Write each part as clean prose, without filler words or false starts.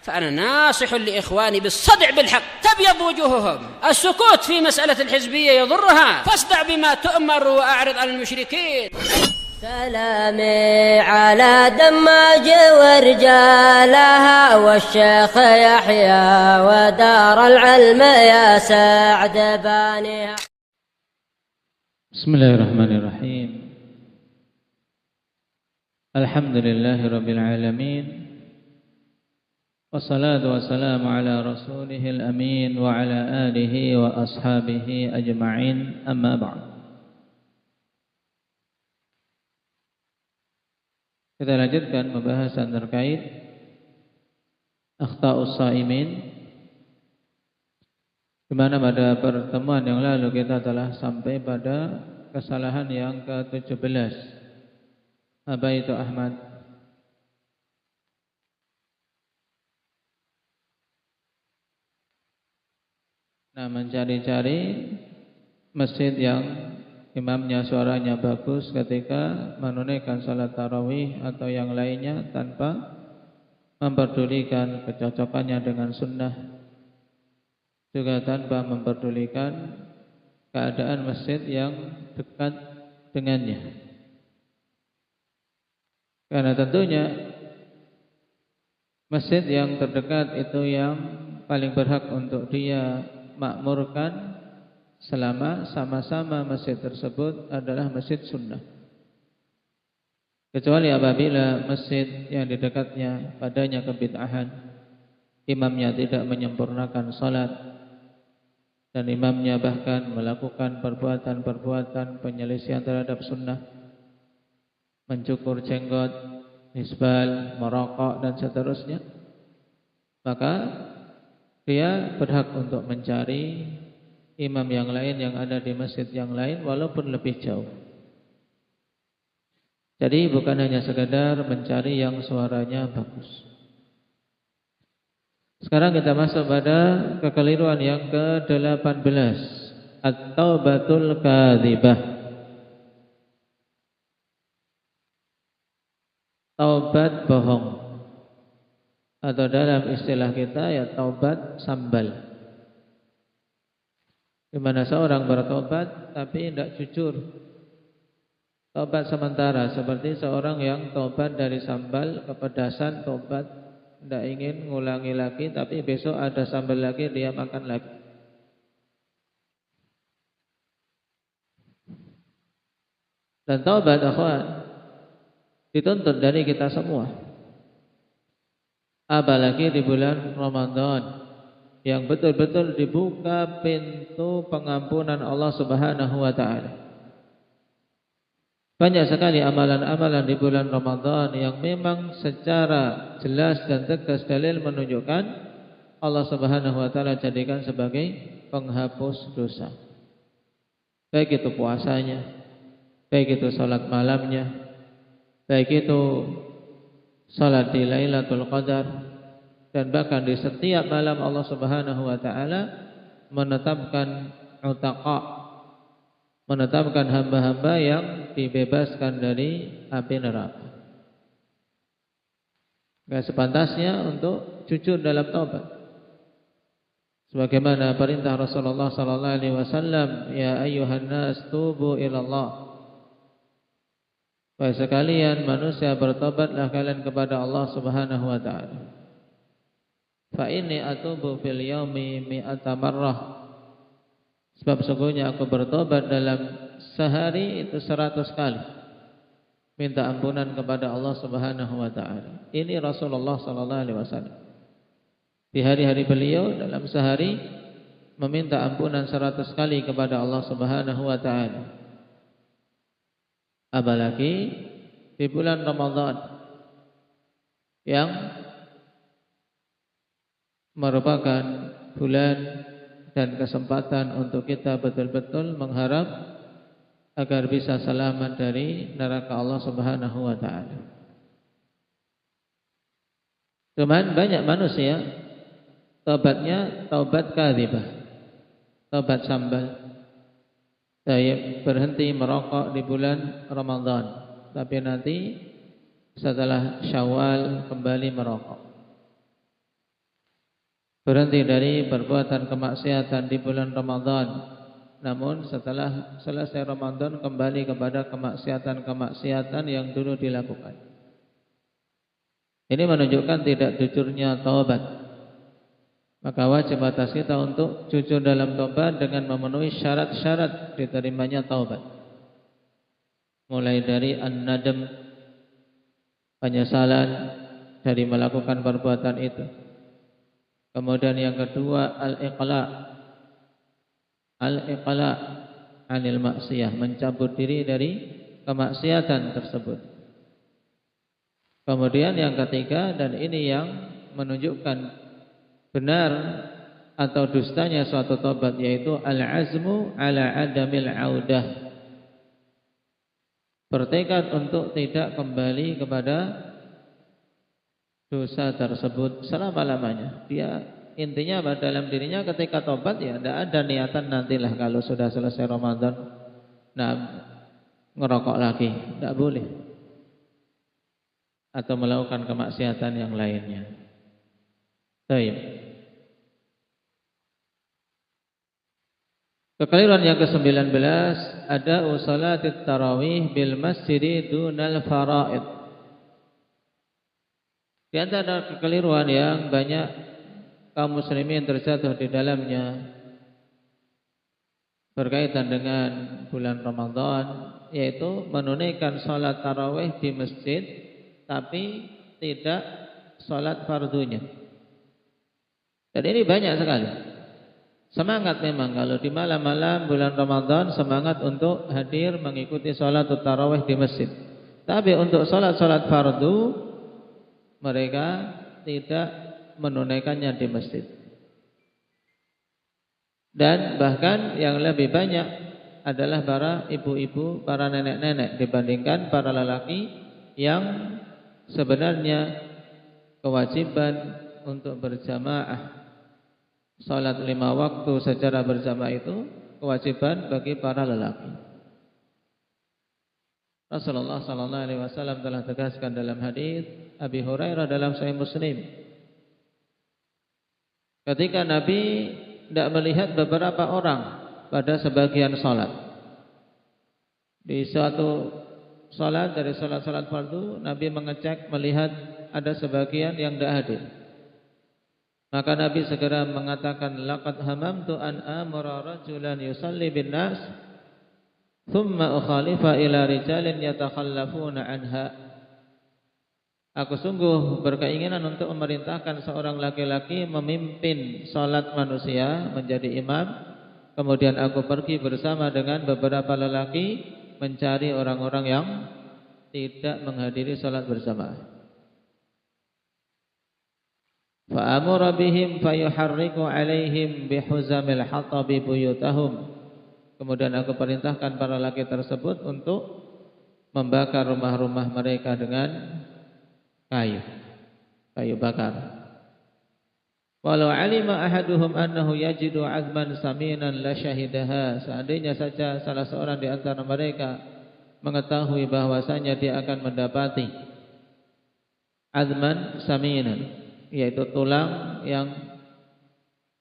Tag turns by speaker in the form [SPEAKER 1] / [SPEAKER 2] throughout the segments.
[SPEAKER 1] فأنا ناصح لإخواني بالصدع بالحق تبيض وجوههم. السكوت في مسألة الحزبية يضرها، فاصدع بما تؤمر وأعرض عن المشركين.
[SPEAKER 2] سلامي على دماج ورجالها والشيخ يحيى ودار العلم يا سعد بانيها.
[SPEAKER 3] بسم الله الرحمن الرحيم. الحمد لله رب العالمين، والصلاة والسلام على رسوله الأمين وعلى آله وأصحابه أجمعين. أما بعد. Kita lanjutkan pembahasan terkait akhta'us shaimin, di mana pada pertemuan yang lalu kita telah sampai pada kesalahan yang ke-17. Apa itu, Ahmad? Nah, mencari-cari masjid yang imamnya suaranya bagus ketika menunaikan salat tarawih atau yang lainnya tanpa memperdulikan kecocokannya dengan sunnah, juga tanpa memperdulikan keadaan masjid yang dekat dengannya. Karena tentunya masjid yang terdekat itu yang paling berhak untuk dia makmurkan selama sama-sama masjid tersebut adalah masjid sunnah. Kecuali apabila masjid yang di dekatnya padanya kebid'ahan, imamnya tidak menyempurnakan salat, dan imamnya bahkan melakukan perbuatan-perbuatan penyelisihan terhadap sunnah, mencukur jenggot, isbal, merokok, dan seterusnya, maka dia berhak untuk mencari imam yang lain yang ada di masjid yang lain walaupun lebih jauh. Jadi bukan hanya sekedar mencari yang suaranya bagus. Sekarang kita masuk pada kekeliruan yang ke-18, at-taubatul kadzibah. Taubat bohong, atau dalam istilah kita ya taubat sambal, di mana seorang bertobat tapi tidak jujur. Taubat sementara, seperti seorang yang taubat dari sambal kepedasan, taubat tidak ingin ngulangi lagi, tapi besok ada sambal lagi dia makan lagi. Dan taubat, akhwan, dituntut dari kita semua, apalagi di bulan Ramadan yang betul-betul dibuka pintu pengampunan Allah Subhanahu wa taala. Banyak sekali amalan-amalan di bulan Ramadan yang memang secara jelas dan tegas dalil menunjukkan Allah Subhanahu wa taala jadikan sebagai penghapus dosa. Baik itu puasanya, baik itu salat malamnya, baik itu salat di Lailatul Qadar, dan bahkan di setiap malam Allah Subhanahu wa taala menetapkan utaqa, menetapkan hamba-hamba yang dibebaskan dari api neraka. Enggak sepantasnya untuk jujur dalam taubat. Sebagaimana perintah Rasulullah sallallahu alaihi wasallam, ya ayyuhan nas tubu ilallah. Wahai sekalian manusia, bertobatlah kalian kepada Allah Subhanahu wa taala. Fa inni atubu fil yaumi mi'ata marrah. Sebab sesungguhnya aku bertobat dalam sehari itu 100 kali. Minta ampunan kepada Allah Subhanahu wa taala. Ini Rasulullah sallallahu alaihi wasallam. Di hari-hari beliau dalam sehari meminta ampunan 100 kali kepada Allah Subhanahu wa taala. Apalagi di bulan Ramadan yang merupakan bulan dan kesempatan untuk kita betul-betul mengharap agar bisa selamat dari neraka Allah Subhanahu wa taala. Cuman banyak manusia taubatnya taubat kadzibah, taubat sambal. Saya berhenti merokok di bulan Ramadan, tapi nanti setelah Syawal kembali merokok. berhenti dari perbuatan kemaksiatan di bulan Ramadan, namun setelah selesai Ramadan kembali kepada kemaksiatan-kemaksiatan yang dulu dilakukan. Ini menunjukkan tidak jujurnya taubat. Maka wajib atas kita untuk jujur dalam taubat dengan memenuhi syarat-syarat diterimanya taubat. Mulai dari an-nadam, penyesalan dari melakukan perbuatan itu. Kemudian yang kedua al-iqla' anil maksiyah, mencabut diri dari kemaksiatan tersebut. Kemudian yang ketiga, dan ini yang menunjukkan benar atau dustanya suatu taubat, yaitu al-azmu ala adamil audah, bertekad untuk tidak kembali kepada dosa tersebut selama-lamanya. Dia intinya dalam dirinya ketika tobat ya tidak ada niatan nantilah kalau sudah selesai Ramadan ngerokok lagi, tidak boleh, atau melakukan kemaksiatan yang lainnya. Baik. Kekeliruan yang ke-19, ada usalatit tarawih bil masjidi dunal faraid. Di antara kekeliruan yang banyak kaum muslimin terjatuh di dalamnya berkaitan dengan bulan Ramadan, yaitu menunaikan salat tarawih di masjid tapi tidak salat fardunya. Dan ini banyak sekali. Semangat memang kalau di malam-malam bulan Ramadan semangat untuk hadir mengikuti salat tarawih di masjid. Tapi untuk salat-salat fardu mereka tidak menunaikannya di masjid. Dan bahkan yang lebih banyak adalah para ibu-ibu, para nenek-nenek dibandingkan para lelaki yang sebenarnya kewajiban untuk berjamaah salat 5 waktu secara berjamaah itu kewajiban bagi para lelaki. Rasulullah sallallahu alaihi wasallam telah tegaskan dalam hadis Abi Hurairah dalam Sahih Muslim, ketika Nabi tidak melihat beberapa orang pada sebagian salat. Di suatu salat dari salat-salat fardu, Nabi mengecek melihat ada sebagian yang tidak hadir. Maka Nabi segera mengatakan, laqad hamamtu an amara rajulan yusalli bin nas thumma ukhalifa ila rijalin yatakhallafuna anha. Aku sungguh berkeinginan untuk memerintahkan seorang laki-laki memimpin salat manusia, menjadi imam. Kemudian aku pergi bersama dengan beberapa lelaki mencari orang-orang yang tidak menghadiri salat bersama. Fa'amura bihim fayuharriku alaihim bihuzamil hatabi buyutahum. Kemudian aku perintahkan para laki tersebut untuk membakar rumah-rumah mereka dengan kayu bakar. Walau alima ahaduhum annahu yajidu azman saminan la syahidaha. Seandainya saja salah seorang di antara mereka mengetahui bahwasanya dia akan mendapati azman saminan, yaitu tulang yang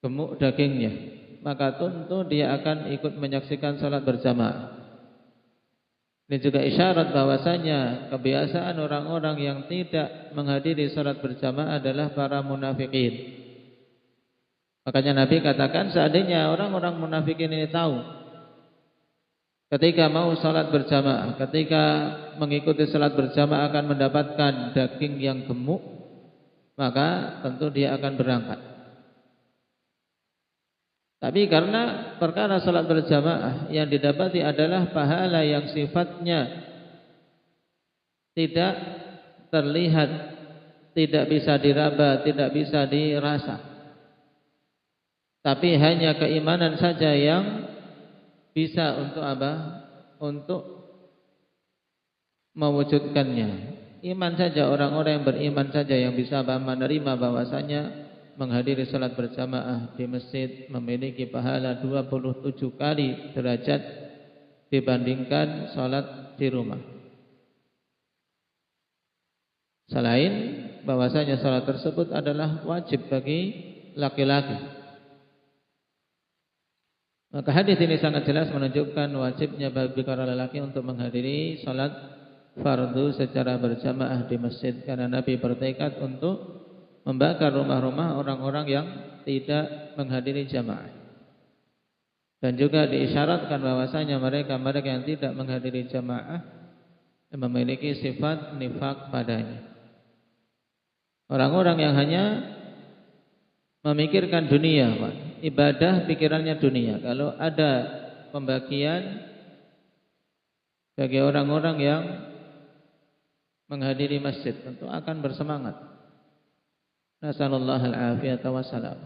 [SPEAKER 3] gemuk dagingnya, maka tentu dia akan ikut menyaksikan salat berjamaah. Ini juga isyarat bahwasanya kebiasaan orang-orang yang tidak menghadiri salat berjamaah adalah para munafikin. Makanya Nabi katakan, seandainya orang-orang munafikin ini tahu ketika mau salat berjamaah, ketika mengikuti salat berjamaah akan mendapatkan daging yang gemuk, maka tentu dia akan berangkat. Tapi karena perkara salat berjamaah yang didapati adalah pahala yang sifatnya tidak terlihat, tidak bisa diraba, tidak bisa dirasa, tapi hanya keimanan saja yang bisa untuk apa? Untuk mewujudkannya. Iman saja, orang-orang yang beriman saja yang bisa menerima bahwasanya menghadiri salat berjamaah di masjid memiliki pahala 27 kali derajat dibandingkan salat di rumah. Selain bahwasanya salat tersebut adalah wajib bagi laki-laki. Maka hadis ini sangat jelas menunjukkan wajibnya bagi para lelaki untuk menghadiri salat fardu secara berjamaah di masjid, karena Nabi bertekad untuk membakar rumah-rumah orang-orang yang tidak menghadiri jamaah. Dan juga diisyaratkan bahwasanya mereka yang tidak menghadiri jamaah memiliki sifat nifak padanya. Orang-orang yang hanya memikirkan dunia, Pak. Ibadah pikirannya dunia. Kalau ada pembagian bagi orang-orang yang menghadiri masjid, tentu akan bersemangat. Nasallallahu al-afiyata wassalam.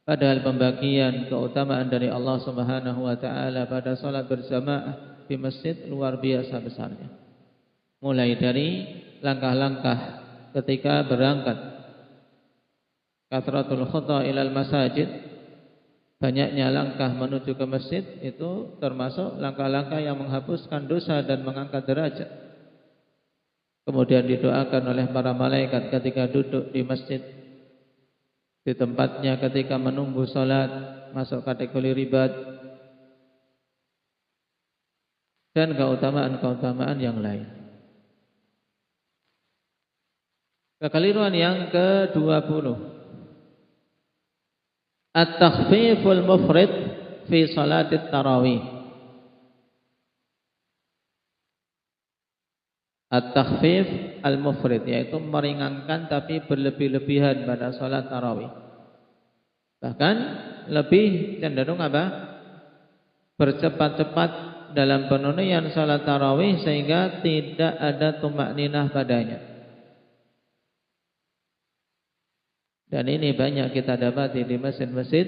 [SPEAKER 3] Padahal pembagian keutamaan dari Allah Subhanahu wa taala pada salat berjamaah di masjid luar biasa besarnya. Mulai dari langkah-langkah ketika berangkat, kathratul khutha ilal masajid, banyaknya langkah menuju ke masjid, itu termasuk langkah-langkah yang menghapuskan dosa dan mengangkat derajat. Kemudian didoakan oleh para malaikat ketika duduk di masjid, di tempatnya ketika menunggu salat, masuk kategori ribat, dan keutamaan-keutamaan yang lain. Kekeliruan yang ke-20, at-takhfiful mufrid fi salatit tarawih. At-takhfif al-mufrid, yaitu meringankan tapi berlebih-lebihan pada salat tarawih. Bahkan lebih cenderung apa? Bercepat-cepat dalam penunaian salat tarawih sehingga tidak ada tumakninah padanya. Dan ini banyak kita dapati di masjid-masjid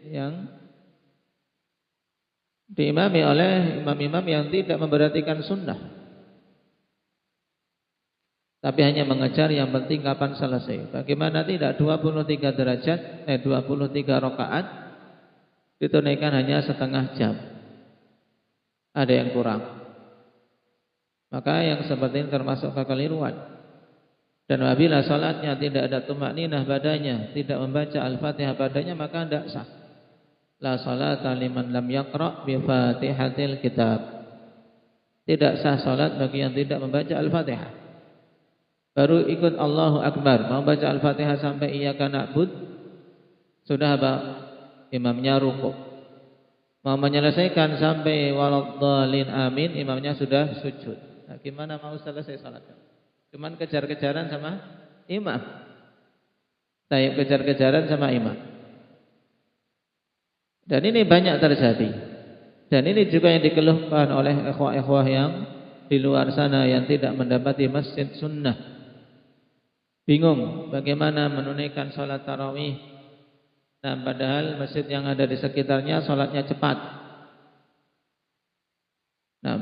[SPEAKER 3] yang diimami oleh imam-imam yang tidak memperhatikan sunnah, tapi hanya mengejar yang penting kapan selesai. Bagaimana tidak 23 derajat, 23 rakaat ditunaikan hanya setengah jam. Ada yang kurang. Maka yang seperti ini termasuk kekeliruan. Dan apabila salatnya tidak ada tumakninah padanya, tidak membaca Al-Fatihah padanya, maka tidak sah. La salata liman lam yaqra' bi Fatihatil kitab. Tidak sah salat bagi yang tidak membaca Al-Fatihah. Baru ikut Allahu Akbar, mau baca Al-Fatihah sampai iyyaka na'bud, sudah apa? Imamnya rukuk. Mau menyelesaikan sampai waladhdallin amin, imamnya sudah sujud. Nah, gimana mau selesai salatnya? Cuman kejar-kejaran sama imam. Tayyib kejar-kejaran sama imam. Dan ini banyak terjadi. Dan ini juga yang dikeluhkan oleh ikhwah-ikhwah yang di luar sana yang tidak mendapati masjid sunnah. Bingung bagaimana menunaikan salat tarawih. Nah, padahal masjid yang ada di sekitarnya salatnya cepat. Nah,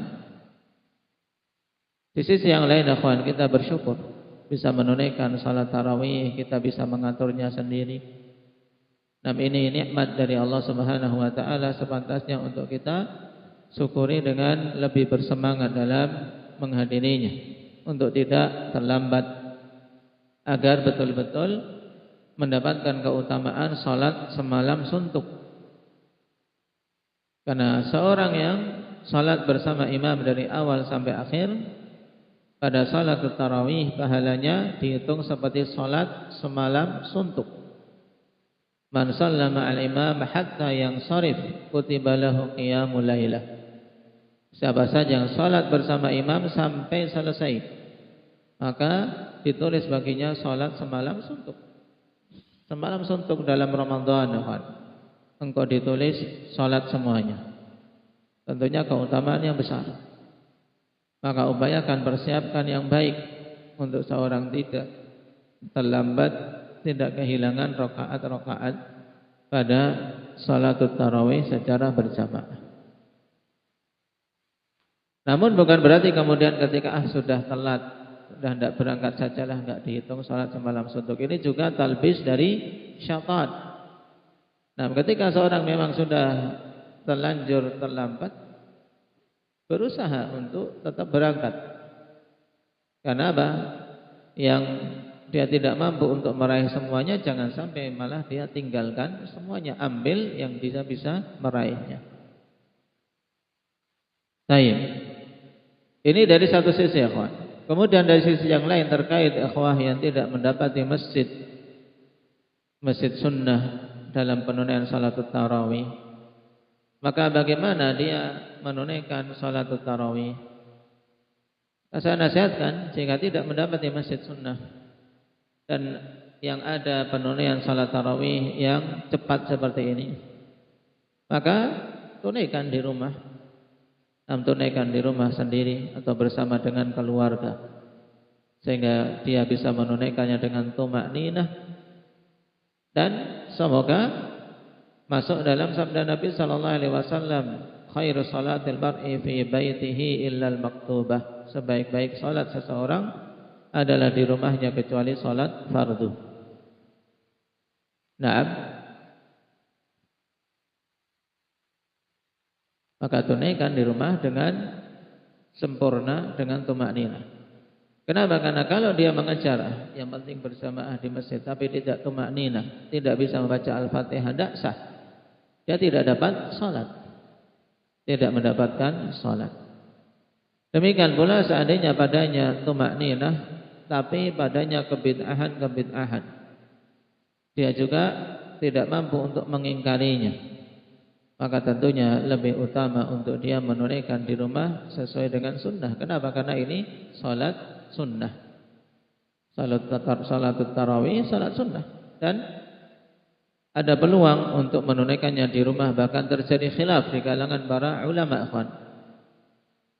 [SPEAKER 3] di sisi yang lain, akhwan, kita bersyukur bisa menunaikan salat tarawih, kita bisa mengaturnya sendiri. Nah, ini nikmat dari Allah Subhanahu wa taala, sepantasnya untuk kita syukuri dengan lebih bersemangat dalam menghadirinya, untuk tidak terlambat, agar betul-betul mendapatkan keutamaan salat semalam suntuk. Karena seorang yang salat bersama imam dari awal sampai akhir, pada salat tarawih pahalanya dihitung seperti salat semalam suntuk. Man sallama al-imam hatta yansarif kutiba lahu qiyamul lailah. Siapa saja yang salat bersama imam sampai selesai, maka ditulis baginya salat semalam suntuk. Semalam suntuk dalam Ramadan, engkau ditulis salat semuanya. Tentunya keutamaan yang besar. Maka upayakan persiapkan yang baik untuk seorang tidak terlambat, tidak kehilangan rakaat-rakaat pada salatul tarawih secara berjamaah. Namun bukan berarti kemudian ketika sudah telat, sudah tidak berangkat sajalah, enggak dihitung salat semalam suntuk. Ini juga talbis dari syaitan. Nah, ketika seorang memang sudah terlanjur terlambat, berusaha untuk tetap berangkat. Karena apa? Yang dia tidak mampu untuk meraih semuanya, jangan sampai malah dia tinggalkan semuanya, ambil yang bisa meraihnya. Baik. Ini dari satu sisi, ikhwan. Kemudian dari sisi yang lain terkait ikhwah yang tidak mendapati masjid sunnah dalam penunaian salatul tarawih, maka bagaimana dia menunaikan salatul tarawih? Saya nasihatkan jika tidak mendapati masjid sunnah dan yang ada penunaian salat tarawih yang cepat seperti ini, maka tunaikan di rumah. Tunaikan di rumah sendiri atau bersama dengan keluarga, sehingga dia bisa menunaikannya dengan tumakninah, dan semoga masuk dalam sabda Nabi sallallahu alaihi wasallam, khairu salatil mar'i fi baitihi illa al-maktubah. Sebaik-baik salat seseorang adalah di rumahnya kecuali salat fardu. Naam. Maka tunaikan di rumah dengan sempurna, dengan tumakninah. Kenapa? Karena kalau dia mengejar yang penting berjamaah di masjid tapi tidak tumakninah, tidak bisa membaca Al-Fatihah, tidak sah. Dia tidak dapat salat, tidak mendapatkan salat. Demikian pula seandainya padanya tumakninah tapi padanya kebid'ahan, dia juga tidak mampu untuk mengingkarinya, maka tentunya lebih utama untuk dia menunaikan di rumah sesuai dengan sunnah. Kenapa? Karena ini salat sunnah. Salat tarawih, salat sunnah. Dan ada peluang untuk menunaikannya di rumah. Bahkan terjadi khilaf di kalangan para ulama, ikhwan.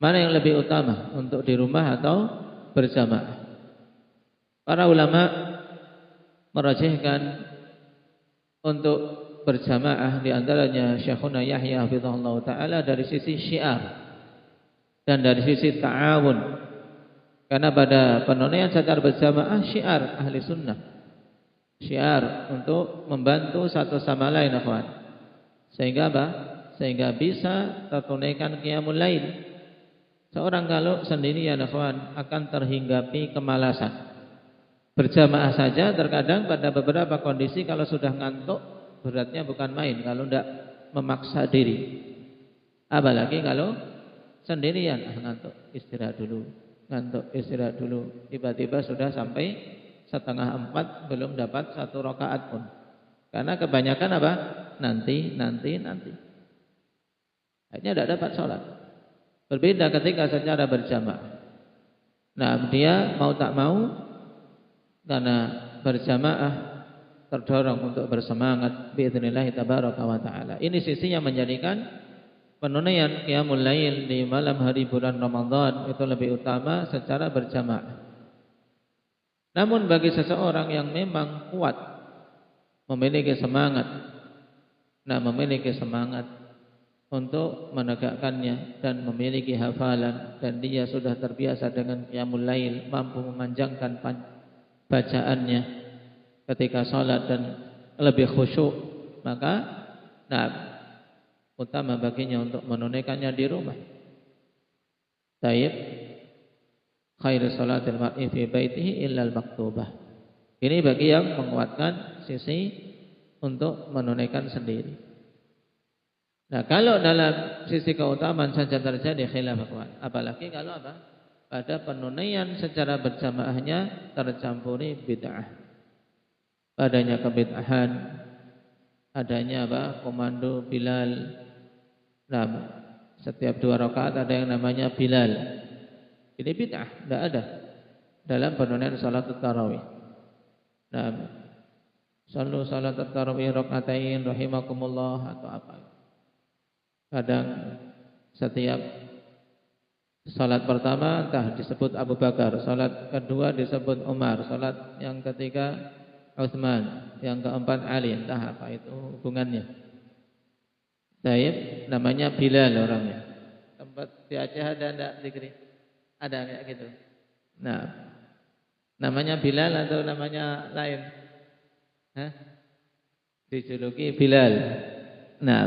[SPEAKER 3] Mana yang lebih utama, untuk di rumah atau berjamaah? Para ulama merajihkan untuk berjamaah, di antaranya Syekhuna Yahya hafizahullah taala, dari sisi syiar dan dari sisi ta'awun. Karena pada penunaian secara berjamaah syiar ahli sunnah, syiar untuk membantu satu sama lain, ikhwan. Sehingga apa? Sehingga bisa tertunaikan qiyamul lail. Seorang kalau sendirian, ikhwan, akan terhinggapi kemalasan. Berjamaah saja terkadang pada beberapa kondisi kalau sudah ngantuk, beratnya bukan main kalau tidak memaksa diri. Apalagi kalau sendirian, ngantuk istirahat dulu, tiba-tiba sudah sampai 3:30 belum dapat 1 rakaat pun. Karena kebanyakan apa? Nanti. Akhirnya tidak dapat sholat. Berbeda ketika secara berjamaah. Nah, dia mau tak mau, karena berjamaah terdorong untuk bersemangat biidznillah tabaraka wa taala. Ini sisi yang menjadikan penunaian qiyamul lail di malam hari bulan Ramadan itu lebih utama secara berjamaah. Namun bagi seseorang yang memang kuat, memiliki semangat untuk menegakkannya dan memiliki hafalan, dan dia sudah terbiasa dengan qiyamul lail, mampu memanjangkan bacaannya ketika salat dan lebih khusyuk, maka utama baginya untuk menunaikannya di rumah. Taib khairu salatil mar'i fi baitihi illa al-maktubah. Ini bagi yang menguatkan sisi untuk menunaikan sendiri. Nah, kalau dalam sisi keutamaan saja terjadi khilaf, apalagi kalau apa? Pada penunaian secara berjamaahnya tercampuri bid'ah. Adanya kebid'ahan, adanya apa? Komando Bilal. Nah, setiap 2 rakaat ada yang namanya Bilal. Ini bid'ah, tidak ada dalam penunaian salat tarawih. Nah, sallu salat tarawih rakaatain rahimakumullah atau apa. Kadang setiap salat pertama entah disebut Abu Bakar, salat kedua disebut Umar, salat yang ketiga Utsman, yang keempat Ali, entah apa itu hubungannya. Taib, namanya Bilal orangnya. Tempat di Aceh ada enggak Zikri? Ada kayak gitu. Nah, namanya Bilal atau namanya lain? Dijuluki Bilal. Nah,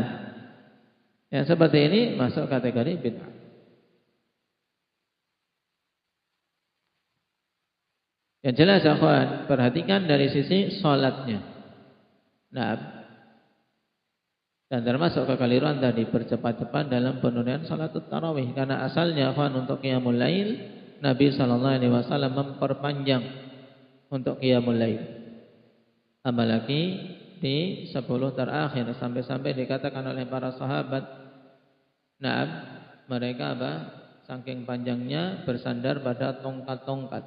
[SPEAKER 3] yang seperti ini masuk kategori bid'ah. Yang jelas akhwan, perhatikan dari sisi salatnya. Nah, dan termasuk kekeliruan tadi percepat-cepat dalam penunaian salat tarawih, karena asalnya akhwan untuk qiyamul lail Nabi sallallahu alaihi wasallam memperpanjang untuk qiyamul lail. Apalagi di 10 terakhir sampai-sampai dikatakan oleh para sahabat, nah, mereka saking panjangnya bersandar pada tongkat-tongkat.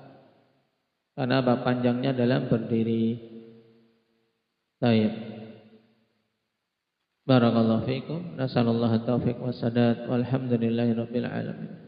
[SPEAKER 3] Karena panjangnya dalam berdiri. Baik. Barakallahu fiikum. Nasallallahu taufiq wassadad. Walhamdulillahirabbil alamin.